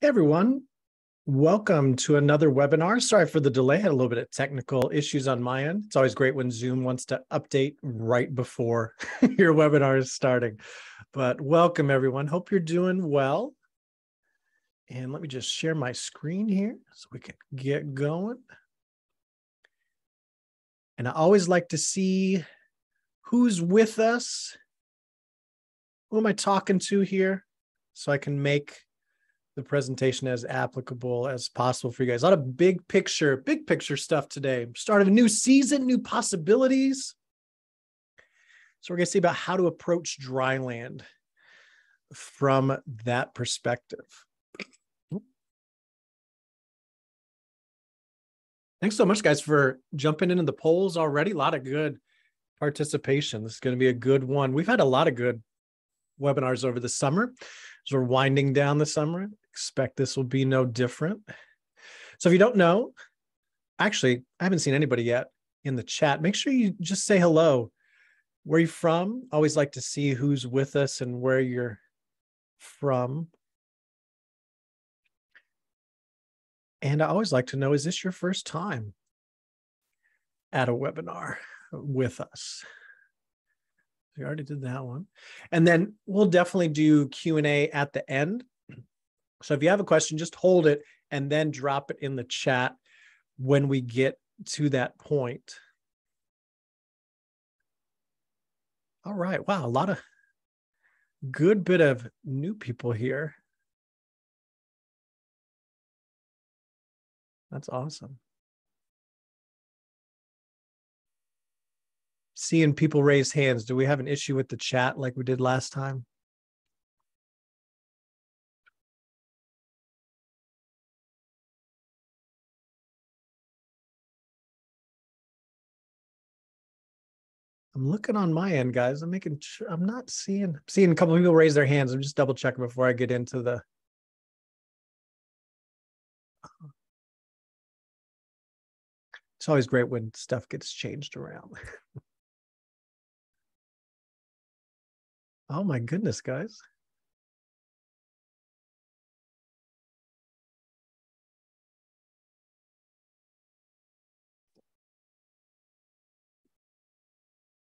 Hey everyone, welcome to another webinar. Sorry for the delay, had a little bit of technical issues on my end. It's always great when Zoom wants to update right before your webinar is starting. But welcome everyone, hope you're doing well. And let me just share my screen here so we can get going. And I always like to see who's with us. Who am I talking to here? So I can make the presentation as applicable as possible for you guys. A lot of big picture stuff today. Start of a new season, new possibilities. So we're going to see about how to approach Dryland from that perspective. Thanks so much, guys, for jumping into the polls already. A lot of good participation. This is going to be a good one. We've had a lot of good webinars over the summer. As we're winding down the summer, expect this will be no different. So if you don't know, actually, I haven't seen anybody yet in the chat. Make sure you just say hello. Where are you from? Always like to see who's with us and where you're from. And I always like to know, is this your first time at a webinar with us? We already did that one. And then we'll definitely do Q&A at the end. So if you have a question, just hold it and then drop it in the chat when we get to that point. All right. Wow. A lot of good bit of new people here. That's awesome. Seeing people raise hands. Do we have an issue with the chat like we did last time? I'm looking on my end, guys. I'm making sure I'm not seeing a couple of people raise their hands. I'm just double checking before I get into the. It's always great when stuff gets changed around. Oh my goodness, guys.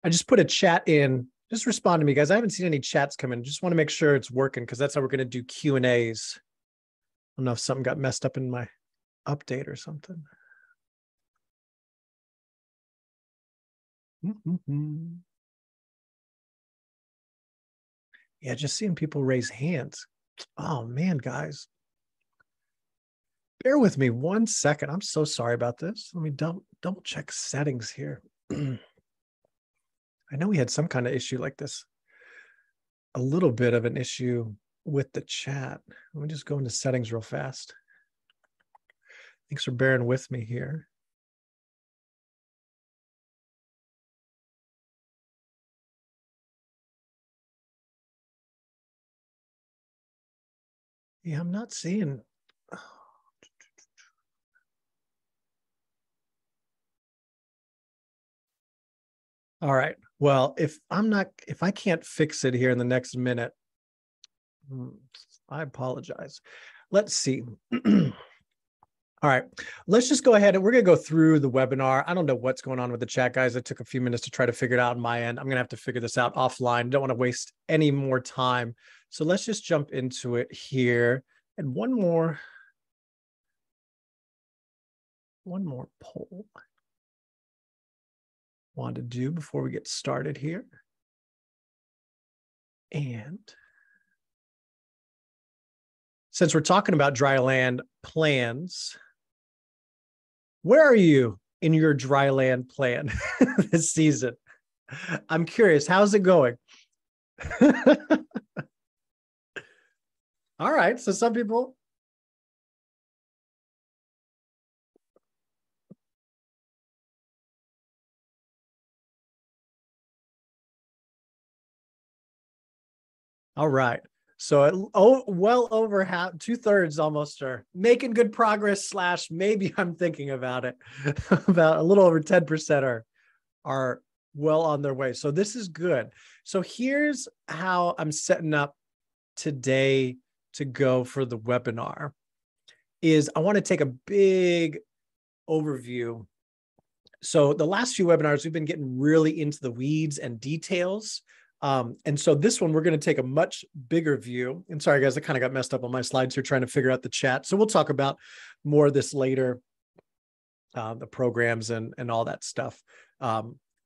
I just put a chat in. Just respond to me, guys. I haven't seen any chats come in. Just want to make sure it's working because that's how we're going to do Q&As. I don't know if something got messed up in my update or something. Yeah, just seeing people raise hands. Oh man, guys. Bear with me 1 second. I'm so sorry about this. Let me double check settings here. I know we had some kind of issue like this. A little bit of an issue with the chat. Let me just go into settings real fast. Thanks for bearing with me here. Yeah, I'm not seeing. All right. Well, if I can't fix it here in the next minute, I apologize. Let's see. All right, let's just go ahead and we're going to go through the webinar. I don't know what's going on with the chat, guys. I took a few minutes to try to figure it out on my end. I'm going to have to figure this out offline. Don't want to waste any more time. So let's just jump into it here. And one more poll I want to do before we get started here. And since we're talking about Dryland plans, where are you in your Dryland plan this season? I'm curious, how's it going? All right, so some people. All right. So well over half, 2/3 almost are making good progress / maybe I'm thinking about it. About a little over 10% are well on their way. So this is good. So here's how I'm setting up today to go for the webinar. is I want to take a big overview. So the last few webinars, we've been getting really into the weeds and details. And so this one, we're going to take a much bigger view. And sorry, guys, I kind of got messed up on my slides here trying to figure out the chat. So we'll talk about more of this later, the programs and all that stuff.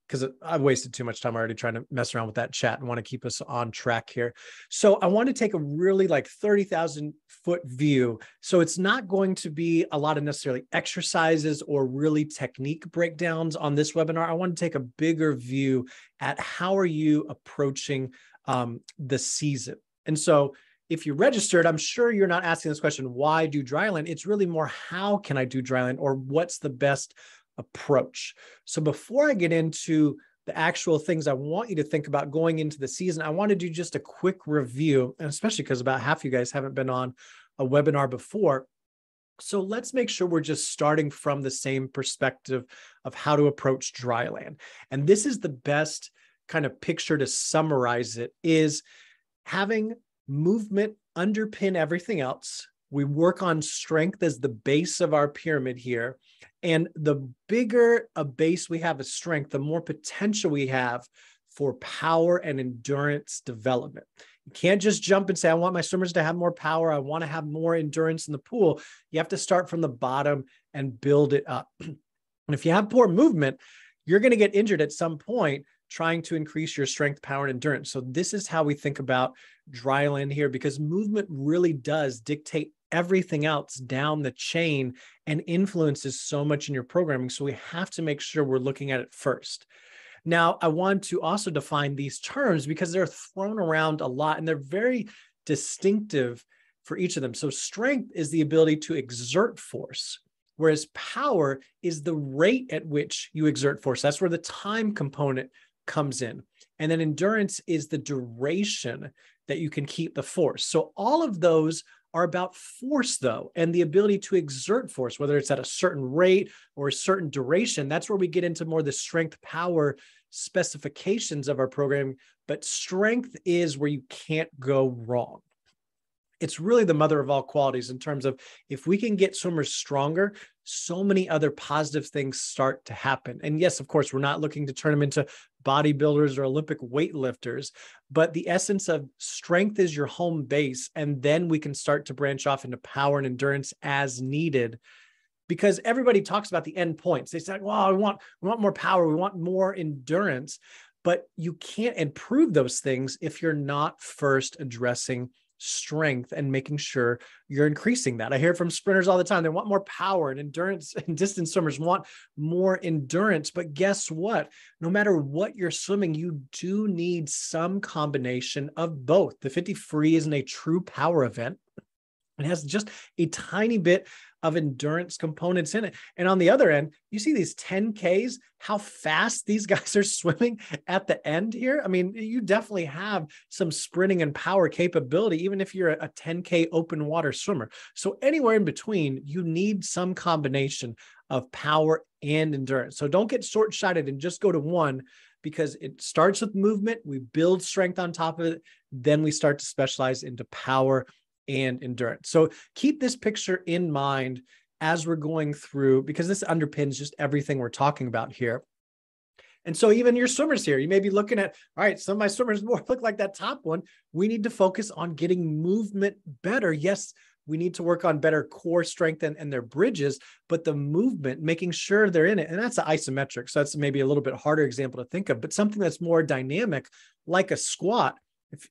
Because I've wasted too much time already trying to mess around with that chat and want to keep us on track here. So I want to take a really like 30,000 foot view. So it's not going to be a lot of necessarily exercises or really technique breakdowns on this webinar. I want to take a bigger view at how are you approaching the season. And so if you registered, I'm sure you're not asking this question, why do Dryland? It's really more, how can I do Dryland, or what's the best approach? So before I get into the actual things I want you to think about going into the season, I want to do just a quick review, and especially because about half of you guys haven't been on a webinar before. So let's make sure we're just starting from the same perspective of how to approach Dryland. And this is the best kind of picture to summarize it, is having movement underpin everything else. We work on strength as the base of our pyramid here. And the bigger a base we have of strength, the more potential we have for power and endurance development. You can't just jump and say, I want my swimmers to have more power. I want to have more endurance in the pool. You have to start from the bottom and build it up. And if you have poor movement, you're going to get injured at some point trying to increase your strength, power, and endurance. So this is how we think about Dryland here, because movement really does dictate everything else down the chain and influences so much in your programming. So we have to make sure we're looking at it first. Now, I want to also define these terms because they're thrown around a lot and they're very distinctive for each of them. So strength is the ability to exert force, whereas power is the rate at which you exert force. That's where the time component comes in. And then endurance is the duration that you can keep the force. So all of those are about force, though, and the ability to exert force, whether it's at a certain rate or a certain duration. That's where we get into more the strength power specifications of our program. But strength is where you can't go wrong. It's really the mother of all qualities in terms of if we can get swimmers stronger, so many other positive things start to happen. And yes, of course, we're not looking to turn them into bodybuilders or Olympic weightlifters, but the essence of strength is your home base. And then we can start to branch off into power and endurance as needed, because everybody talks about the end points. They say, well, we want more power. We want more endurance, but you can't improve those things if you're not first addressing strength and making sure you're increasing that. I hear from sprinters all the time. They want more power, and endurance and distance swimmers want more endurance. But guess what? No matter what you're swimming, you do need some combination of both. The 50 free isn't a true power event. It has just a tiny bit of endurance components in it. And on the other end, you see these 10Ks, how fast these guys are swimming at the end here. I mean, you definitely have some sprinting and power capability, even if you're a 10K open water swimmer. So anywhere in between, you need some combination of power and endurance. So don't get short-sighted and just go to one, because it starts with movement. We build strength on top of it. Then we start to specialize into power and endurance. So keep this picture in mind as we're going through, because this underpins just everything we're talking about here. And so even your swimmers here, you may be looking at, all right, some of my swimmers more look like that top one. We need to focus on getting movement better. Yes, we need to work on better core strength and their bridges, but the movement, making sure they're in it. And that's an isometric. So that's maybe a little bit harder example to think of, but something that's more dynamic, like a squat.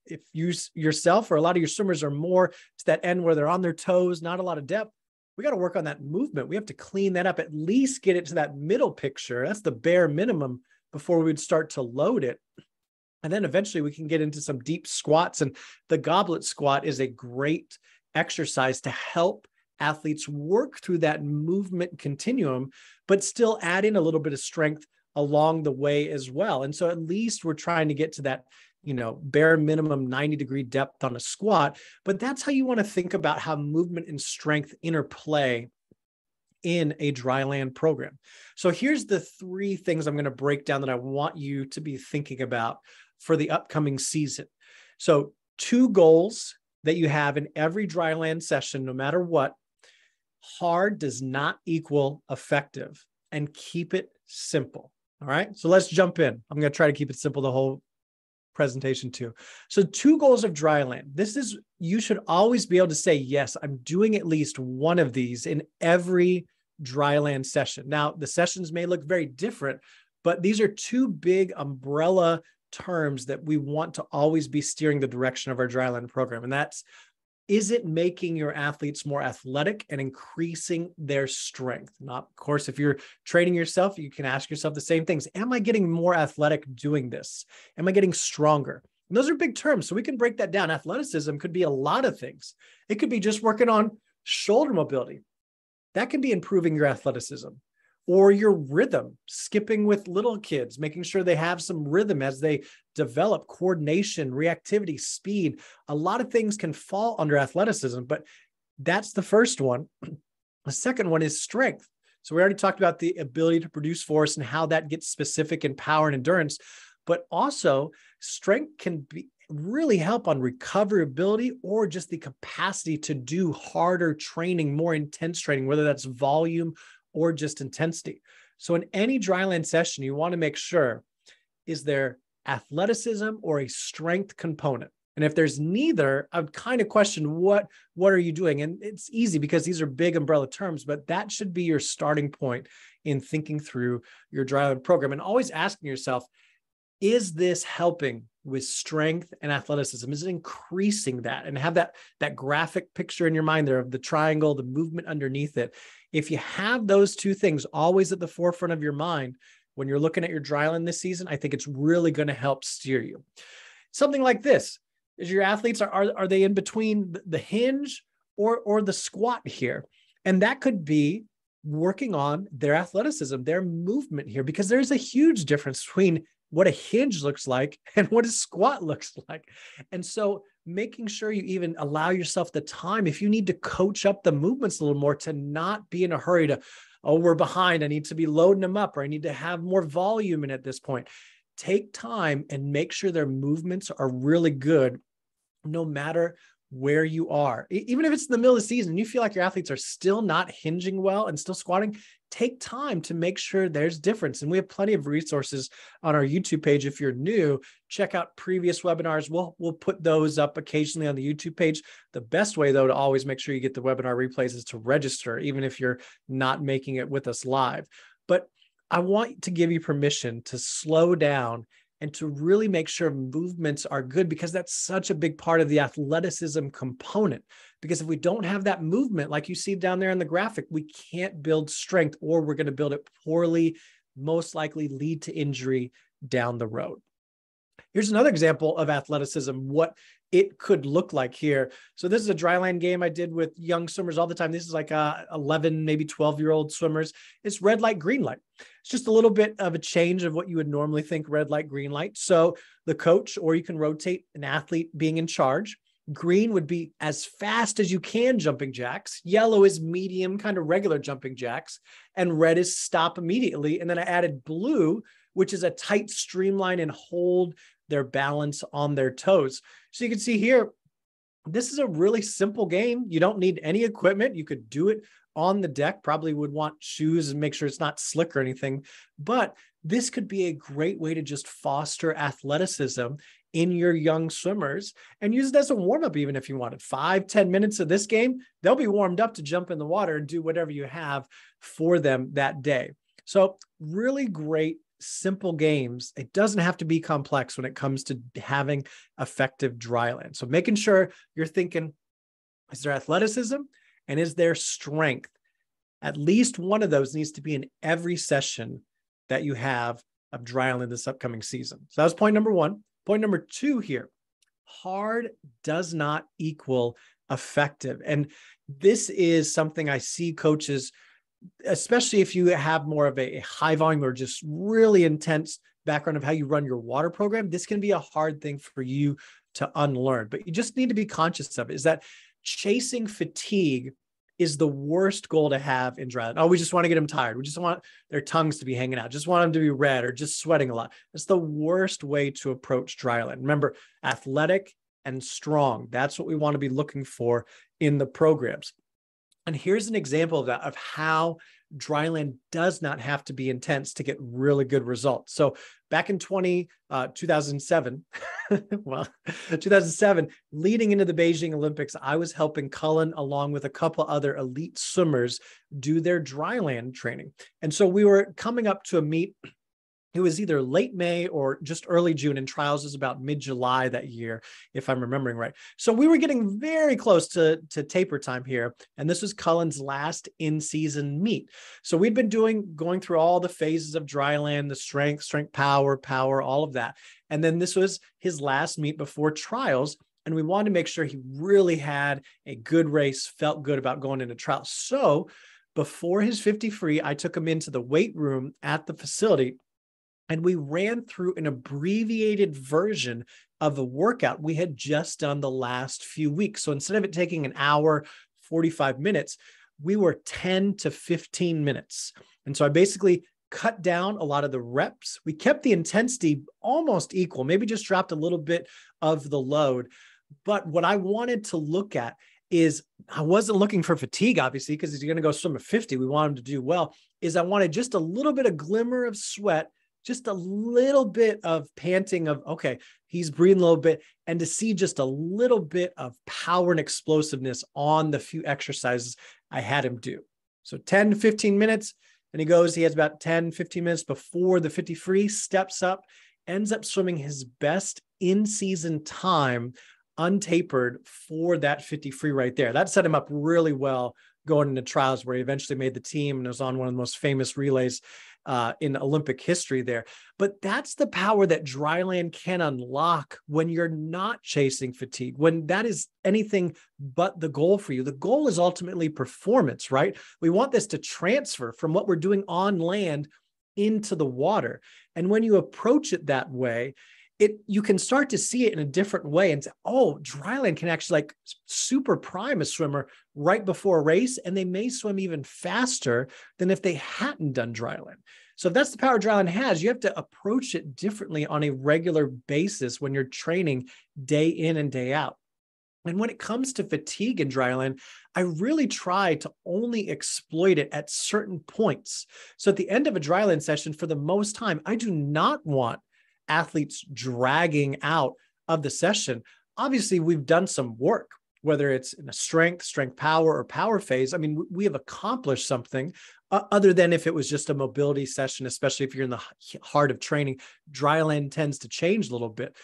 If you yourself or a lot of your swimmers are more to that end where they're on their toes, not a lot of depth, we got to work on that movement. We have to clean that up, at least get it to that middle picture. That's the bare minimum before we would start to load it. And then eventually we can get into some deep squats. And the goblet squat is a great exercise to help athletes work through that movement continuum, but still add in a little bit of strength along the way as well. And so at least we're trying to get to that, bare minimum 90-degree depth on a squat. But that's how you want to think about how movement and strength interplay in a Dryland program. So here's the three things I'm going to break down that I want you to be thinking about for the upcoming season. So 2 goals that you have in every Dryland session, no matter what. Hard does not equal effective, and keep it simple. All right. So let's jump in. I'm going to try to keep it simple the whole presentation too. So 2 goals of Dryland. This is, you should always be able to say, yes, I'm doing at least one of these in every Dryland session. Now, the sessions may look very different, but these are 2 big umbrella terms that we want to always be steering the direction of our Dryland program. And that's, is it making your athletes more athletic and increasing their strength? Now, of course, if you're training yourself, you can ask yourself the same things. Am I getting more athletic doing this? Am I getting stronger? And those are big terms. So we can break that down. Athleticism could be a lot of things. It could be just working on shoulder mobility. That can be improving your athleticism. Or your rhythm, skipping with little kids, making sure they have some rhythm as they develop coordination, reactivity, speed. A lot of things can fall under athleticism, but that's the first one. The second one is strength. So we already talked about the ability to produce force and how that gets specific in power and endurance, but also strength can really help on recoverability or just the capacity to do harder training, more intense training, whether that's volume or just intensity. So in any Dryland session, you want to make sure, is there athleticism or a strength component? And if there's neither, I would kind of question what are you doing? And it's easy because these are big umbrella terms, but that should be your starting point in thinking through your Dryland program and always asking yourself, is this helping with strength and athleticism? Is it increasing that? And have that graphic picture in your mind there of the triangle, the movement underneath it. If you have those 2 things always at the forefront of your mind when you're looking at your Dryland this season, I think it's really going to help steer you. Something like this is, your athletes, are they in between the hinge or the squat here? And that could be working on their athleticism, their movement here, because there's a huge difference between what a hinge looks like and what a squat looks like. And so making sure you even allow yourself the time, if you need to coach up the movements a little more, to not be in a hurry to, oh, we're behind, I need to be loading them up, or I need to have more volume in at this point. Take time and make sure their movements are really good, no matter where you are. Even if it's in the middle of the season and you feel like your athletes are still not hinging well and still squatting, take time to make sure there's difference. And we have plenty of resources on our YouTube page. If you're new, check out previous webinars. We'll put those up occasionally on the YouTube page. The best way, though, to always make sure you get the webinar replays is to register, even if you're not making it with us live. But I want to give you permission to slow down and to really make sure movements are good, because that's such a big part of the athleticism component. Because if we don't have that movement, like you see down there in the graphic, we can't build strength, or we're going to build it poorly, most likely lead to injury down the road. Here's another example of athleticism, what it could look like here. So this is a Dryland game I did with young swimmers all the time. This is like 11, maybe 12-year-old swimmers. It's red light, green light. It's just a little bit of a change of what you would normally think red light, green light. So the coach, or you can rotate an athlete being in charge. Green would be as fast as you can jumping jacks. Yellow is medium, kind of regular jumping jacks. And red is stop immediately. And then I added blue, which is a tight streamline and hold their balance on their toes. So you can see here, this is a really simple game. You don't need any equipment. You could do it on the deck. Probably would want shoes and make sure it's not slick or anything. But this could be a great way to just foster athleticism in your young swimmers and use it as a warm-up. Even if you wanted 5-10 minutes of this game, they'll be warmed up to jump in the water and do whatever you have for them that day. So really great, simple games. It doesn't have to be complex when it comes to having effective Dryland. So making sure you're thinking, is there athleticism and is there strength? At least one of those needs to be in every session that you have of Dryland this upcoming season. So that was point number 1. Point number 2 here, hard does not equal effective. And this is something I see coaches, especially if you have more of a high volume or just really intense background of how you run your water program, this can be a hard thing for you to unlearn. But you just need to be conscious of it, is that chasing fatigue is the worst goal to have in Dryland. Oh, we just want to get them tired. We just want their tongues to be hanging out. Just want them to be red or just sweating a lot. That's the worst way to approach Dryland. Remember, athletic and strong. That's what we want to be looking for in the programs. And here's an example of that, of how dryland does not have to be intense to get really good results. So back in 2007, well, 2007, leading into the Beijing Olympics, I was helping Cullen along with a couple other elite swimmers do their dryland training. And so we were coming up to a meet. It was either late May or just early June, and trials was about mid-July that year, if I'm remembering right. So we were getting very close to taper time here. And this was Cullen's last in-season meet. So we'd been going through all the phases of dryland, the strength, power, all of that. And then this was his last meet before trials. And we wanted to make sure he really had a good race, felt good about going into trials. So before his 50 free, I took him into the weight room at the facility, and we ran through an abbreviated version of a workout we had just done the last few weeks. So instead of it taking an hour, 45 minutes, we were 10 to 15 minutes. And so I basically cut down a lot of the reps. We kept the intensity almost equal, maybe just dropped a little bit of the load. But what I wanted to look at is, I wasn't looking for fatigue, obviously, because he's going to go swim a 50. We want him to do well. I wanted just a little bit of glimmer of sweat, just a little bit of panting of, okay, he's breathing a little bit, and to see just a little bit of power and explosiveness on the few exercises I had him do. So 10 to 15 minutes, and he has about 10, 15 minutes before the 50 free, steps up, ends up swimming his best in-season time untapered for that 50 free right there. That set him up really well going into trials, where he eventually made the team and was on one of the most famous relays in Olympic history there. But that's the power that dryland can unlock when you're not chasing fatigue, when that is anything but the goal for you. The goal is ultimately performance, right? We want this to transfer from what we're doing on land into the water. And when you approach it that way, you can start to see it in a different way and say, oh, dryland can actually like super prime a swimmer right before a race, and they may swim even faster than if they hadn't done dryland. So if that's the power dryland has, you have to approach it differently on a regular basis when you're training day in and day out. And when it comes to fatigue in dryland, I really try to only exploit it at certain points. So at the end of a dryland session, for the most time, I do not want athletes dragging out of the session. Obviously, we've done some work, whether it's in a strength power, or power phase. I mean, we have accomplished something other than if it was just a mobility session, especially if you're in the heart of training. Dryland tends to change a little bit.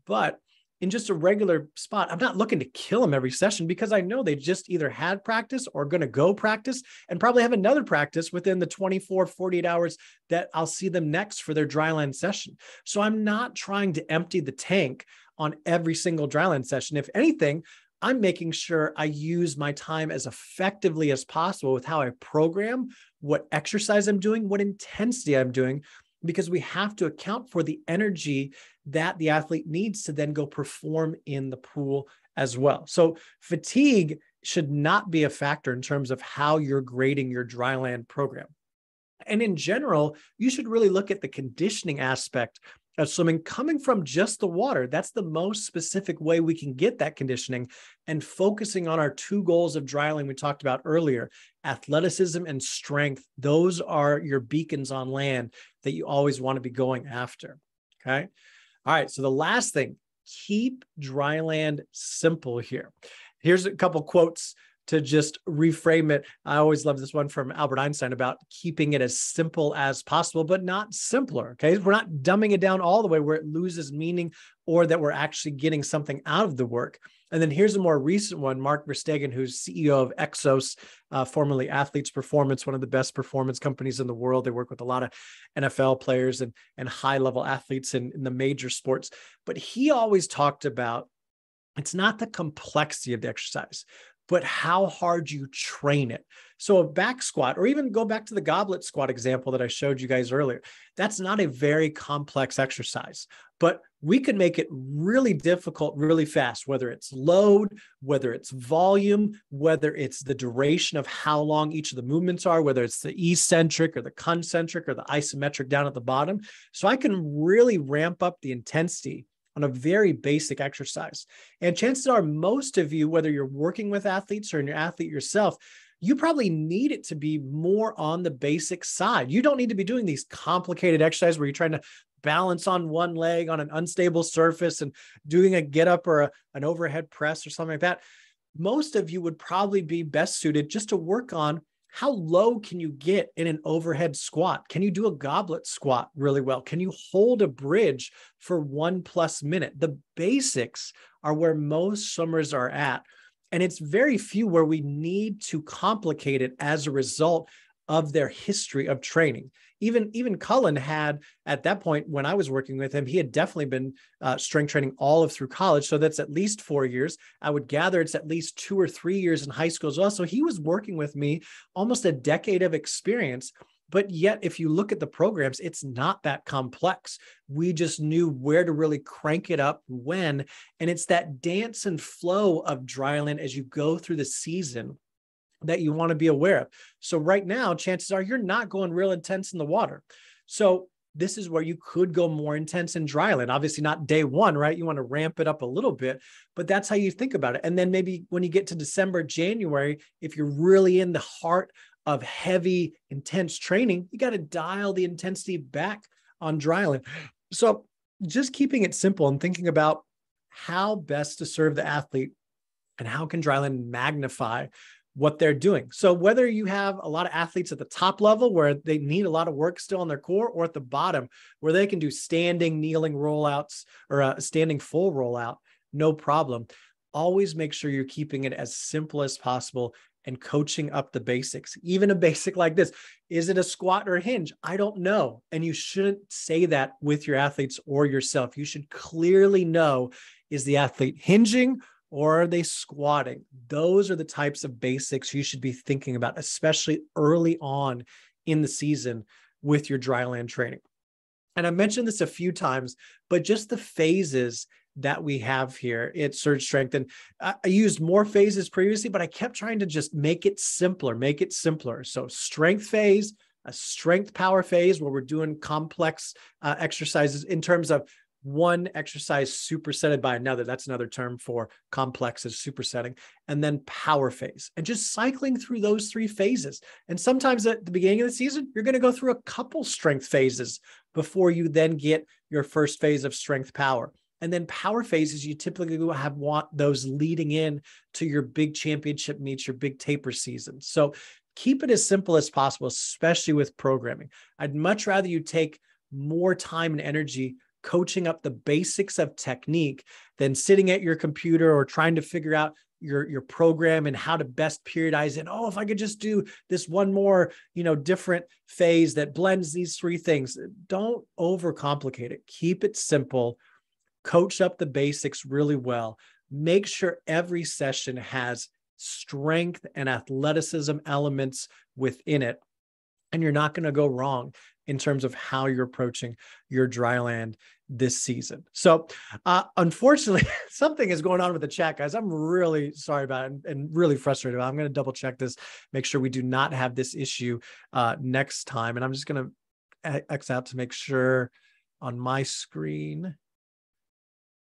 But in just a regular spot, I'm not looking to kill them every session, because I know they just either had practice or going to go practice and probably have another practice within the 24, 48 hours that I'll see them next for their dryland session. So I'm not trying to empty the tank on every single dryland session. If anything, I'm making sure I use my time as effectively as possible with how I program, what exercise I'm doing, what intensity I'm doing, because we have to account for the energy that the athlete needs to then go perform in the pool as well. So fatigue should not be a factor in terms of how you're grading your dryland program. And in general, you should really look at the conditioning aspect of swimming coming from just the water. That's the most specific way we can get that conditioning, and focusing on our two goals of dryland we talked about earlier, athleticism and strength. Those are your beacons on land that you always want to be going after. Okay. All right. So the last thing, keep dryland simple here. Here's a couple quotes to just reframe it. I always love this one from Albert Einstein about keeping it as simple as possible, but not simpler. Okay. We're not dumbing it down all the way where it loses meaning, or that we're actually getting something out of the work. And then here's a more recent one, Mark Verstegen, who's CEO of Exos, formerly Athletes Performance, one of the best performance companies in the world. They work with a lot of NFL players and high-level athletes in the major sports. But he always talked about, it's not the complexity of the exercise, but how hard you train it. So a back squat, or even go back to the goblet squat example that I showed you guys earlier, that's not a very complex exercise, but we can make it really difficult really fast, whether it's load, whether it's volume, whether it's the duration of how long each of the movements are, whether it's the eccentric or the concentric or the isometric down at the bottom. So I can really ramp up the intensity on a very basic exercise. And chances are most of you, whether you're working with athletes or you're an athlete yourself, you probably need it to be more on the basic side. You don't need to be doing these complicated exercises where you're trying to balance on one leg on an unstable surface and doing a get up or an overhead press or something like that. Most of you would probably be best suited just to work on how low can you get in an overhead squat? Can you do a goblet squat really well? Can you hold a bridge for 1+ minute? The basics are where most swimmers are at. And it's very few where we need to complicate it as a result of their history of training. Even Cullen had, at that point, when I was working with him, he had definitely been strength training all of through college. So that's at least 4 years. I would gather it's at least 2 or 3 years in high school as well. So he was working with me almost a decade of experience. But yet, if you look at the programs, it's not that complex. We just knew where to really crank it up when. And it's that dance and flow of Dryland as you go through the season that you want to be aware of. So right now, chances are you're not going real intense in the water. So this is where you could go more intense in Dryland. Obviously not day one, right? You want to ramp it up a little bit, but that's how you think about it. And then maybe when you get to December, January, if you're really in the heart of heavy, intense training, you got to dial the intensity back on Dryland. So just keeping it simple and thinking about how best to serve the athlete and how can Dryland magnify what they're doing. So whether you have a lot of athletes at the top level where they need a lot of work still on their core, or at the bottom where they can do standing, kneeling rollouts or a standing full rollout, no problem. Always make sure you're keeping it as simple as possible and coaching up the basics. Even a basic like this, is it a squat or a hinge? I don't know. And you shouldn't say that with your athletes or yourself. You should clearly know, is the athlete hinging or are they squatting? Those are the types of basics you should be thinking about, especially early on in the season with your Dryland training. And I mentioned this a few times, but just the phases that we have here at Surge Strength. And I used more phases previously, but I kept trying to just make it simpler, make it simpler. So strength phase, a strength power phase where we're doing complex exercises in terms of one exercise supersetted by another. That's another term for complex, is supersetting. And then power phase, and just cycling through those 3 phases. And sometimes at the beginning of the season, you're going to go through a couple strength phases before you then get your first phase of strength power. And then power phases, you typically want those leading in to your big championship meets, your big taper season. So keep it as simple as possible, especially with programming. I'd much rather you take more time and energy coaching up the basics of technique than sitting at your computer or trying to figure out your program and how to best periodize it. Oh, if I could just do this one more, different phase that blends these 3 things. Don't overcomplicate it. Keep it simple. Coach up the basics really well. Make sure every session has strength and athleticism elements within it. And you're not going to go wrong in terms of how you're approaching your Dryland this season. So unfortunately, something is going on with the chat, guys. I'm really sorry about it and really frustrated about it. I'm going to double check this, make sure we do not have this issue next time. And I'm just going to X out to make sure on my screen,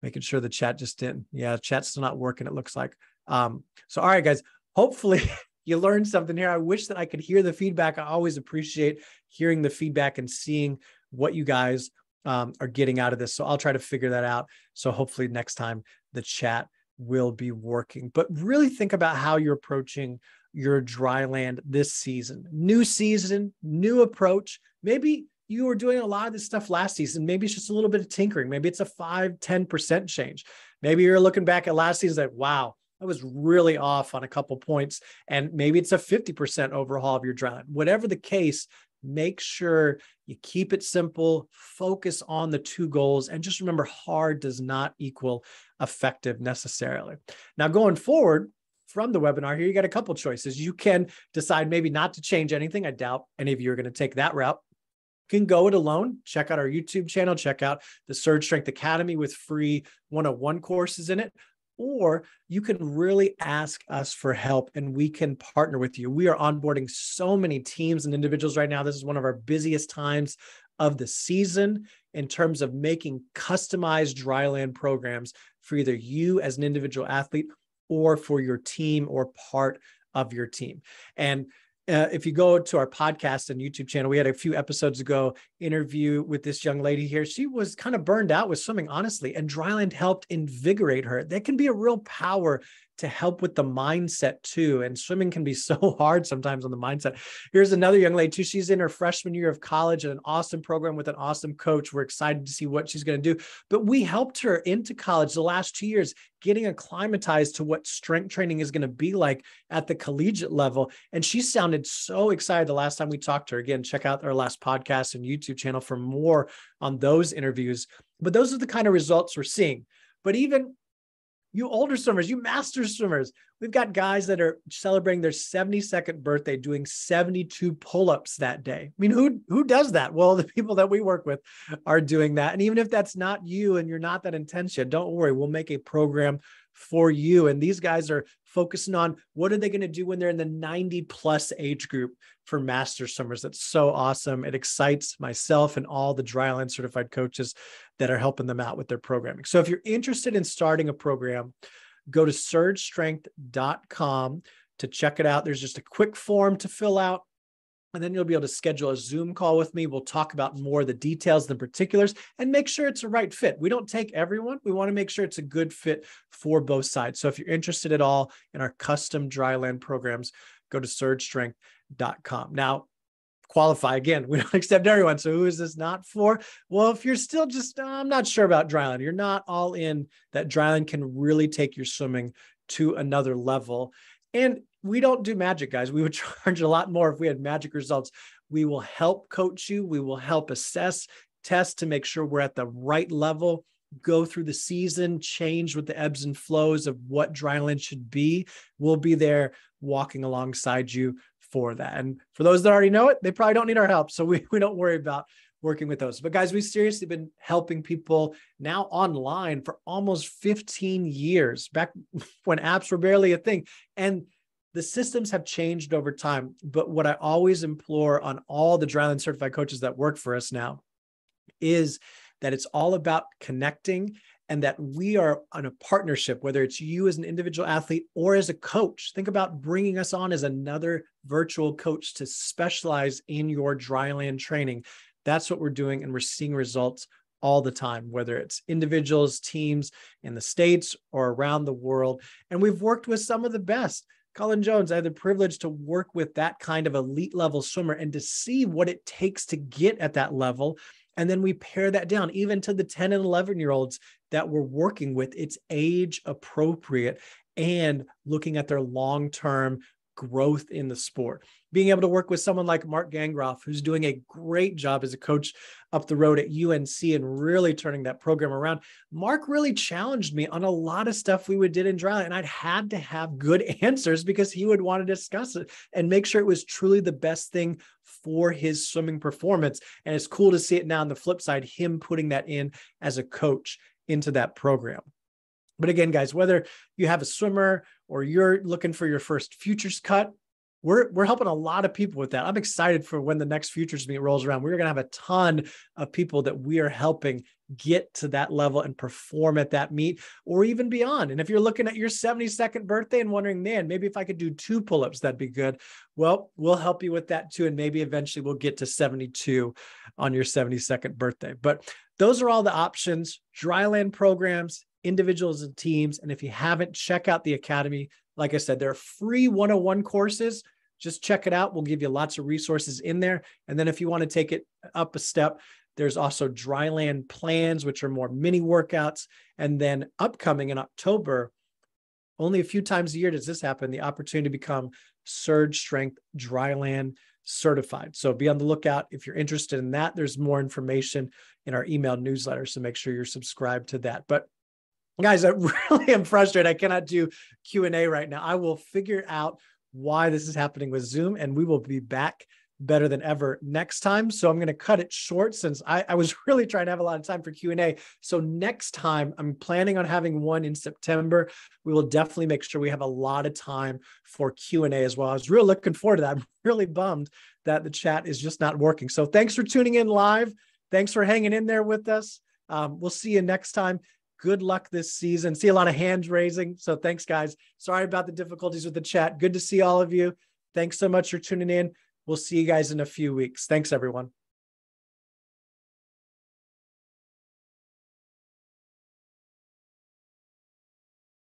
making sure the chat just didn't. Yeah, chat's still not working, it looks like. So, all right, guys, hopefully you learned something here. I wish that I could hear the feedback. I always appreciate hearing the feedback and seeing what you guys are getting out of this. So I'll try to figure that out. So hopefully next time the chat will be working. But really think about how you're approaching your Dryland this season. New season, new approach. Maybe you were doing a lot of this stuff last season. Maybe it's just a little bit of tinkering. Maybe it's a 5-10% change. Maybe you're looking back at last season like, wow, I was really off on a couple points. And maybe it's a 50% overhaul of your Dryland. Whatever the case, make sure you keep it simple, focus on the 2 goals, and just remember, hard does not equal effective necessarily. Now, going forward from the webinar here, you got a couple choices. You can decide maybe not to change anything. I doubt any of you are going to take that route. You can go it alone. Check out our YouTube channel. Check out the Surge Strength Academy with free 101 courses in it. Or you can really ask us for help and we can partner with you. We are onboarding so many teams and individuals right now. This is one of our busiest times of the season in terms of making customized Dryland programs for either you as an individual athlete or for your team or part of your team. And if you go to our podcast and YouTube channel, we had a few episodes ago interview with this young lady here. She was kind of burned out with swimming, honestly, and Dryland helped invigorate her. That can be a real power to help with the mindset too. And swimming can be so hard sometimes on the mindset. Here's another young lady too. She's in her freshman year of college at an awesome program with an awesome coach. We're excited to see what she's going to do. But we helped her into college the last 2 years, getting acclimatized to what strength training is going to be like at the collegiate level. And she sounded so excited the last time we talked to her. Again, check out our last podcast and YouTube channel for more on those interviews. But those are the kind of results we're seeing. But even you older swimmers, you master swimmers, we've got guys that are celebrating their 72nd birthday doing 72 pull-ups that day. I mean, who does that? Well, the people that we work with are doing that. And even if that's not you and you're not that intense yet, don't worry, we'll make a program for you. And these guys are focusing on what are they going to do when they're in the 90 plus age group for master swimmers. That's so awesome. It excites myself and all the Dryland certified coaches that are helping them out with their programming. So if you're interested in starting a program, go to surgestrength.com to check it out. There's just a quick form to fill out, and then you'll be able to schedule a Zoom call with me. We'll talk about more of the details, the particulars, and make sure it's a right fit. We don't take everyone. We want to make sure it's a good fit for both sides. So if you're interested at all in our custom Dryland programs, go to surgestrength.com. Now, qualify again. We don't accept everyone. So who is this not for? Well, if you're still just, I'm not sure about Dryland, you're not all in that Dryland can really take your swimming to another level. And we don't do magic, guys. We would charge a lot more if we had magic results. We will help coach you. We will help assess, test to make sure we're at the right level, go through the season, change with the ebbs and flows of what Dryland should be. We'll be there walking alongside you for that. And for those that already know it, they probably don't need our help. So we don't worry about working with those. But guys, we've seriously been helping people now online for almost 15 years, back when apps were barely a thing. And the systems have changed over time. But what I always implore on all the Dryland certified coaches that work for us now is that it's all about connecting, and that we are on a partnership, whether it's you as an individual athlete or as a coach. Think about bringing us on as another virtual coach to specialize in your Dryland training. That's what we're doing, and we're seeing results all the time, whether it's individuals, teams in the States or around the world. And we've worked with some of the best. Colin Jones, I had the privilege to work with that kind of elite level swimmer and to see what it takes to get at that level. And then we pare that down even to the 10 and 11-year-olds that we're working with. It's age appropriate and looking at their long-term growth in the sport. Being able to work with someone like Mark Gangroff, who's doing a great job as a coach up the road at UNC and really turning that program around. Mark really challenged me on a lot of stuff we did in Dryland, and I'd had to have good answers because he would want to discuss it and make sure it was truly the best thing for his swimming performance. And it's cool to see it now on the flip side, him putting that in as a coach into that program. But again, guys, whether you have a swimmer or you're looking for your first futures cut, we're helping a lot of people with that. I'm excited for when the next futures meet rolls around. We're going to have a ton of people that we are helping get to that level and perform at that meet or even beyond. And if you're looking at your 72nd birthday and wondering, man, maybe if I could do 2 pull-ups, that'd be good. Well, we'll help you with that too. And maybe eventually we'll get to 72 on your 72nd birthday. But those are all the options, Dryland programs, individuals and teams. And if you haven't, check out the Academy. Like I said, there are free 101 courses. Just check it out. We'll give you lots of resources in there. And then if you want to take it up a step, there's also Dryland plans, which are more mini workouts. And then upcoming in October, only a few times a year does this happen, the opportunity to become Surge Strength Dryland certified. So be on the lookout. If you're interested in that, there's more information in our email newsletter. So make sure you're subscribed to that. But guys, I really am frustrated. I cannot do Q&A right now. I will figure out why this is happening with Zoom, and we will be back better than ever next time. So I'm going to cut it short since I was really trying to have a lot of time for Q&A. So next time, I'm planning on having one in September. We will definitely make sure we have a lot of time for Q&A as well. I was really looking forward to that. I'm really bummed that the chat is just not working. So thanks for tuning in live. Thanks for hanging in there with us. We'll see you next time. Good luck this season. See a lot of hands raising. So thanks, guys. Sorry about the difficulties with the chat. Good to see all of you. Thanks so much for tuning in. We'll see you guys in a few weeks. Thanks, everyone.